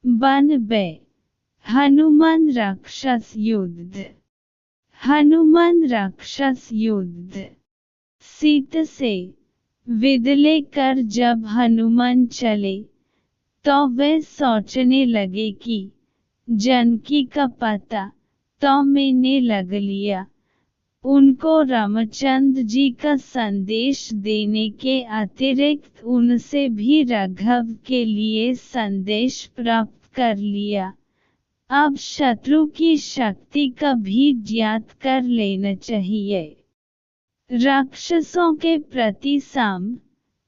92 हनुमान राक्षस युद्ध। हनुमान राक्षस युद्ध। सीत से विद लेकर जब हनुमान चले तो वे सोचने लगे कि जानकी का पता तो मैंने लग लिया। उनको रामचंद्र जी का संदेश देने के अतिरिक्त उनसे भी राघव के लिए संदेश प्राप्त कर लिया। अब शत्रु की शक्ति का भी ज्ञात कर लेना चाहिए। राक्षसों के प्रति साम,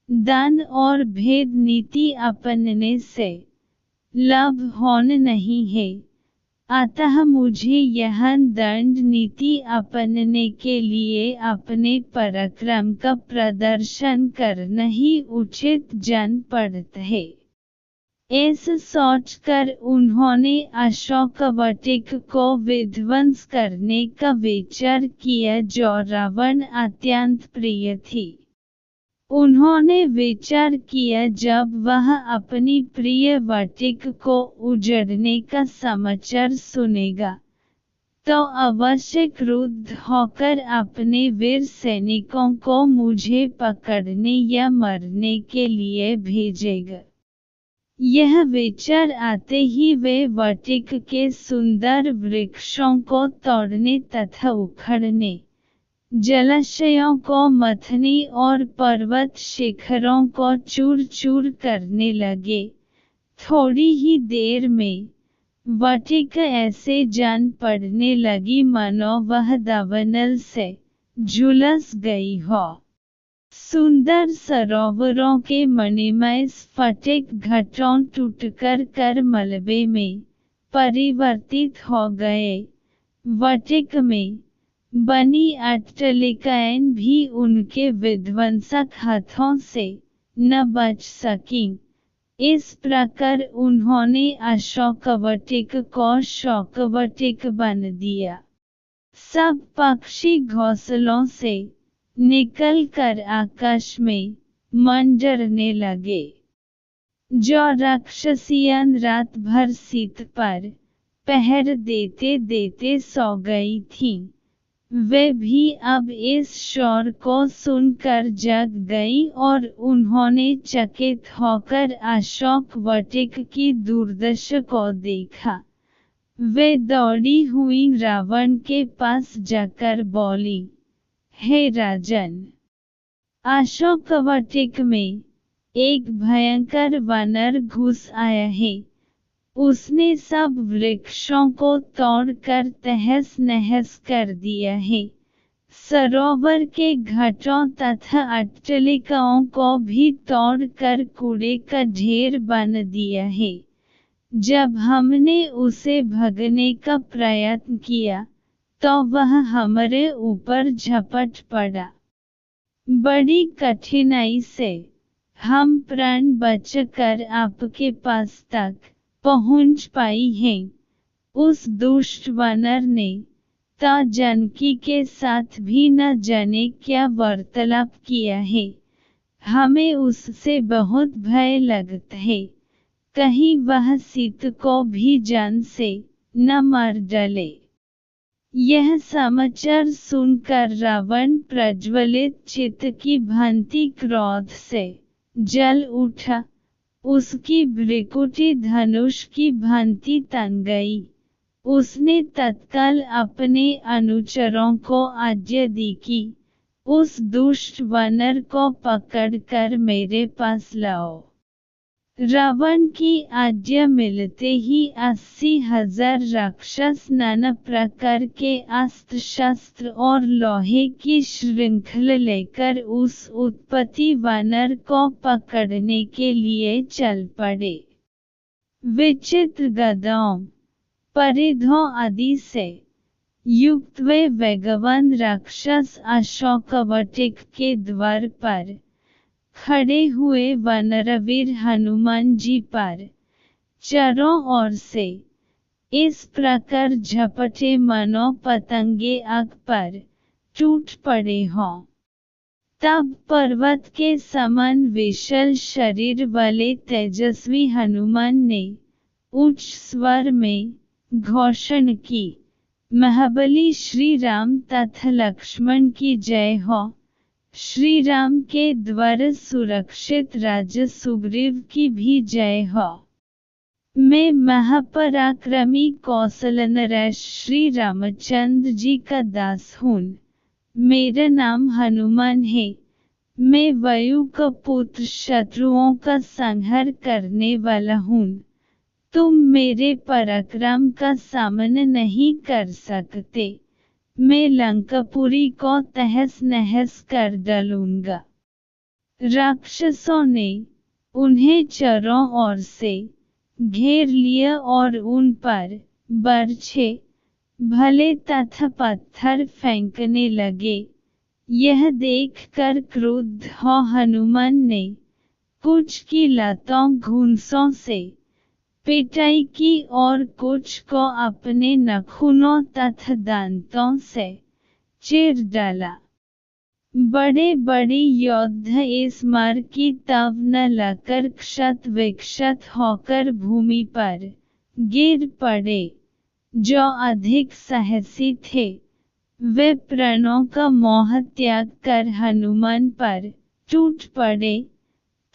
दान और भेद नीति अपनाने से लाभ होना नहीं है, अतः मुझे यह दंड नीति अपनाने के लिए अपने पराक्रम का प्रदर्शन करना ही उचित जान पड़ता है। ऐसा सोचकर उन्होंने अशोकवटिक को विध्वंस करने का विचार किया जो रावण अत्यंत प्रिय थी। उन्होंने विचार किया जब वह अपनी प्रिय वाटिक को उजड़ने का समाचार सुनेगा तो अवश्य क्रुद्ध होकर अपने वीर सैनिकों को मुझे पकड़ने या मरने के लिए भेजेगा। यह विचार आते ही वे वाटिक के सुंदर वृक्षों को तोड़ने तथा उखड़ने, जलाशयों को मथने और पर्वत शिखरों को चूर चूर करने लगे। थोड़ी ही देर में वाटिका ऐसे जान पड़ने लगी मानो वह दावानल से झुलस गई हो। सुंदर सरोवरों के मणिमय स्फटिक घटों टूटकर कर मलबे में परिवर्तित हो गए। वाटिक में बनी अट्टलिकाएं भी उनके विध्वंसक हाथों से न बच सकीं। इस प्रकार उन्होंने अशोकवटिक को शोकवटिक बन दिया। सब पक्षी घोंसलों से निकलकर आकाश में मंडरने लगे। जो राक्षसियां रात भर सीत पर पहर देते देते सो गई थीं, वे भी अब इस शोर को सुनकर जग गईं और उन्होंने चकित होकर अशोकवटिक की दुर्दशा को देखा। वे दौड़ी हुई रावण के पास जाकर बोली, हे राजन, अशोकवटिक में एक भयंकर वानर घुस आया है। उसने सब वृक्षों को तोड़कर तहस नहस कर दिया है। सरोवर के घाटों तथा अट्टलिकाओं को भी तोड़कर कूड़े का ढेर बना दिया है। जब हमने उसे भगाने का प्रयत्न किया तो वह हमारे ऊपर झपट पड़ा। बड़ी कठिनाई से हम प्राण बचाकर आपके पास तक पहुंच पाई हैं। उस दुष्ट वानर ने तो जानकी के साथ भी न जाने क्या वार्तालाप किया है। हमें उससे बहुत भय लगता है, कहीं वह सीता को भी जान से न मार डाले। यह समाचार सुनकर रावण प्रज्वलित चित्त की भांति क्रोध से जल उठा। उसकी भ्रिकुटी धनुष की भांति तन गई। उसने तत्काल अपने अनुचरों को आज्ञा दी कि उस दुष्ट वानर को पकड़कर मेरे पास लाओ। रावण की आज्ञा मिलते ही 80,000 राक्षस नाना प्रकार के अस्त्र शस्त्र और लोहे की श्रृंखला लेकर उस उत्पत्ति वानर को पकड़ने के लिए चल पड़े। विचित्र गदाओं, परिधों आदि से युक्त वे वेगवान राक्षस अशोकवटिक के द्वार पर खड़े हुए वानरवीर हनुमान जी पर चारों ओर से इस प्रकार झपटे मानो पतंगे आग पर टूट पड़े हों। तब पर्वत के समान विशाल शरीर वाले तेजस्वी हनुमान ने उच्च स्वर में घोषण की, महाबली श्री राम तथा लक्ष्मण की जय हो। श्री राम के द्वारा सुरक्षित राज्य सुग्रीव की भी जय हो। मैं महापराक्रमी कौशल नरेश श्री रामचंद्र जी का दास हूँ। मेरा नाम हनुमान है। मैं वायु का पुत्र, शत्रुओं का संहार करने वाला हूँ। तुम मेरे पराक्रम का सामना नहीं कर सकते। मैं लंकापुरी को तहस नहस कर डालूंगा। राक्षसों ने उन्हें चारों ओर से घेर लिया और उन पर बर्छे, भाले तथा पत्थर फेंकने लगे। यह देखकर क्रुद्ध हो हनुमान ने कुछ की लातों घूंसों से पिटाई की और कुछ को अपने नखूनों तथा दांतों से चीर डाला। बड़े बड़े योद्धा इस मार की ताव न लाकर क्षत विक्षत होकर भूमि पर गिर पड़े। जो अधिक साहसी थे वे प्राणों का मोह त्याग कर हनुमान पर टूट पड़े।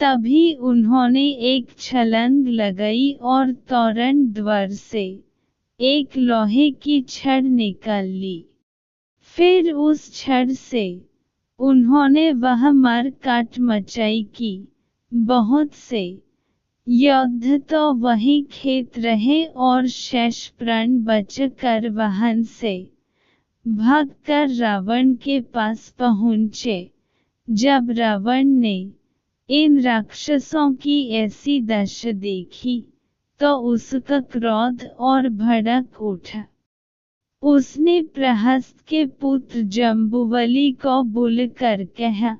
तभी उन्होंने एक छलांग लगाई और तोरण द्वार से एक लोहे की छड़ निकाल ली। फिर उस छड़ से उन्होंने वह मार काट मचाई की बहुत से योद्धा तो वहीं खेत रहे और शेष प्राण बचकर वाहन से भागकर रावण के पास पहुँचे। जब रावण ने इन राक्षसों की ऐसी दशा देखी तो उसका क्रोध और भड़क उठा। उसने प्रहस्त के पुत्र जम्बुवली को बुलाकर कहा,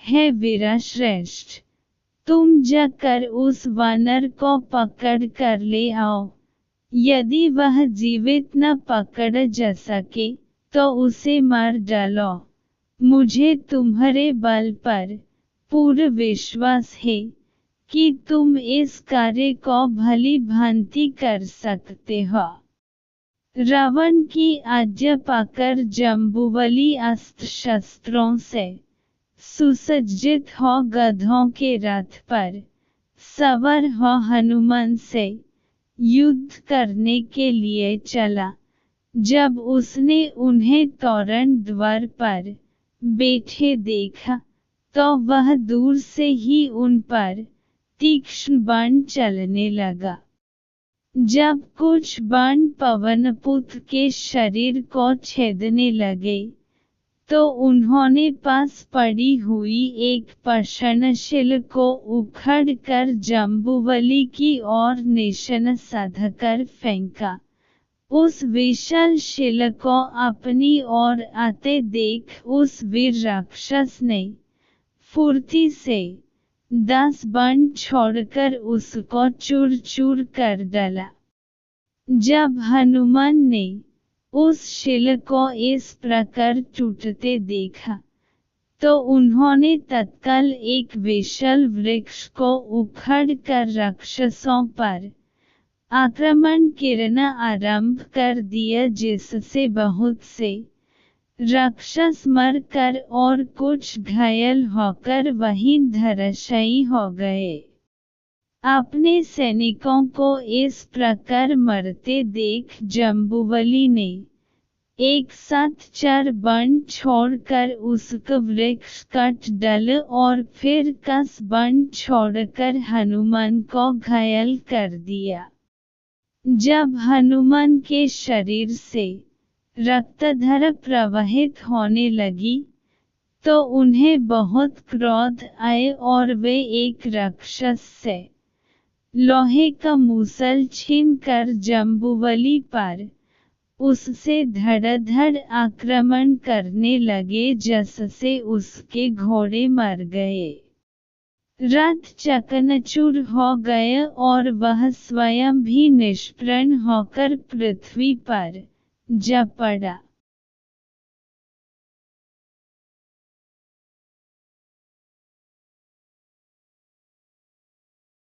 हे वीरश्रेष्ठ, तुम जाकर उस वानर को पकड़ कर ले आओ। यदि वह जीवित न पकड़ा जा सके तो उसे मार डालो। मुझे तुम्हारे बल पर पूरा विश्वास है कि तुम इस कार्य को भली भांति कर सकते हो। रावण की आज्ञा पाकर जम्बुवली अस्त्र शस्त्रों से सुसज्जित हो गधों के रथ पर सवार हो हनुमान से युद्ध करने के लिए चला। जब उसने उन्हें तोरण द्वार पर बैठे देखा तो वह दूर से ही उन पर तीक्ष्ण बाण चलने लगा। जब कुछ बाण पवनपुत्र के शरीर को छेदने लगे तो उन्होंने पास पड़ी हुई एक पर्णशिला को उखाड़कर जम्बुवली की ओर निशाना साधकर फेंका। उस विशाल शिला को अपनी ओर आते देख उस वीर राक्षस ने फुर्ती से 10 बाण छोड़कर उसको चूर चूर कर डाला। जब हनुमान ने उस शिला को इस प्रकार टूटते देखा तो उन्होंने तत्काल एक विशाल वृक्ष को उखाड़कर राक्षसों पर आक्रमण करना आरंभ कर दिया, जिससे बहुत से राक्षस मरकर और कुछ घायल होकर वहीं धराशायी हो गए। अपने सैनिकों को इस प्रकार मरते देख जम्बुवली ने एक साथ 4 बाण छोड़कर उसका वृक्ष काट डाला और फिर 10 बाण छोड़कर हनुमान को घायल कर दिया। जब हनुमान के शरीर से रक्तधारा प्रवाहित होने लगी तो उन्हें बहुत क्रोध आए और वे एक राक्षस से लोहे का मूसल छीनकर जम्बुवली पर उससे धड़ाधड़ आक्रमण करने लगे, जिससे उसके घोड़े मर गए। रथ चकनाचूर हो गया और वह स्वयं भी निष्प्राण होकर पृथ्वी पर जा पड़ा।